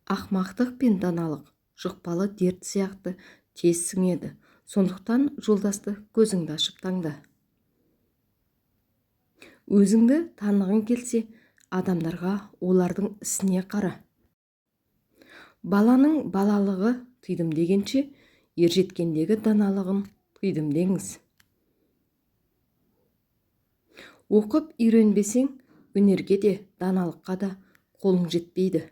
Ақмақтық пен даналық жұқпалы дерт сияқты тез сіңеді. Сондықтан жолдасты көзіңді ашып таңда. Өзіңді танығың келсе, адамдарға олардың ісіне қара. Баланың балалығы тыйдым дегенше, ержеткендегі даналығын тыйдым деңіз. Оқып үйренбесең, өнерге де, даналыққа да қолың жетпейді.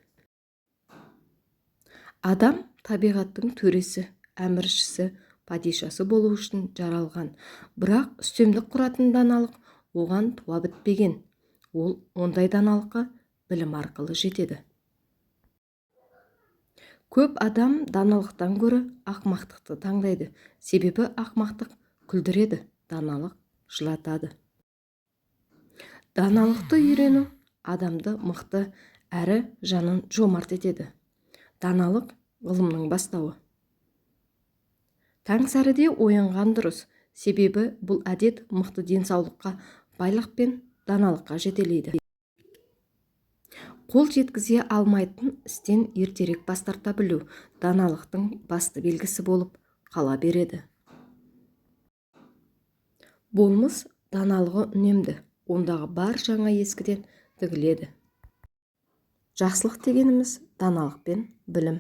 Адам табиғаттың төресі, әміршісі, падишасы болу үшін жаралған. Бірақ үстемдік құратын даналық оған туа бітпеген. Ол ондай даналыққа білім арқылы жетеді. Көп адам даналықтан гөрі ақмақтықты таңдайды. Себебі ақмақтық күлдіреді, даналық жылатады. Даналықты үйрену адамды мықты әрі жанын жомарт етеді. Даналық ғылымның бастауы. Таң сәріде оянған дұрыс, себебі бұл әдет мықты денсаулыққа, байлық пен даналыққа жетелейді. Қол жеткізе алмайтын істен ертерек бас тарта білу даналықтың басты белгісі болып қала береді. Болмыс даналығы үнемді, ондағы бар жаңа ескіден тігіледі. Жақсылық дегеніміз даналық пен білім.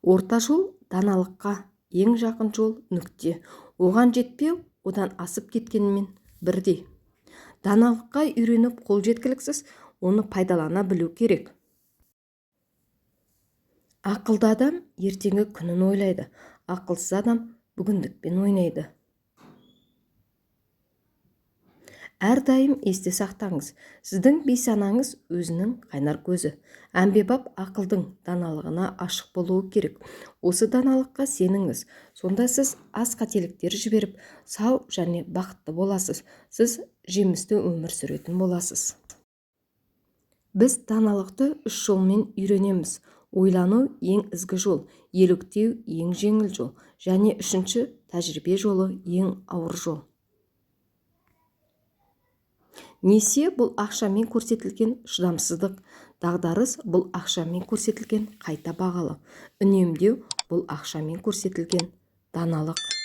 Орта жол даналыққа, ең жақын жол нүкте. Оған жетпеу, одан асып кеткенмен бірдей. Даналыққа үйреніп қол жеткіліксіз, оны пайдалана білу керек. Ақылды адам ертеңгі күнін ойлайды, ақылсыз адам бүгіндікпен ойнайды. Әрдайым есте сақтаңыз, сіздің бейсанаңыз өзінің қайнар көзі. Әмбебап ақылдың даналығына ашық болуы керек. Осы даналыққа сеніңіз, сонда сіз аз қателіктер жіберіп, сау және бақытты боласыз. Сіз жемісті өмір сүретін боласыз. Біз даналықты 3 жолмен үйренеміз. Ойлану ең ізгі жол, еліктеу ең жеңіл жол, және 3-ші тәжірибе жолы ең ауыр жол. Несие бұл ақшамен көрсетілген шыдамсыздық, дағдарыс бұл ақшамен көрсетілген қайта бағалы, үнемдеу бұл ақшамен көрсетілген даналық.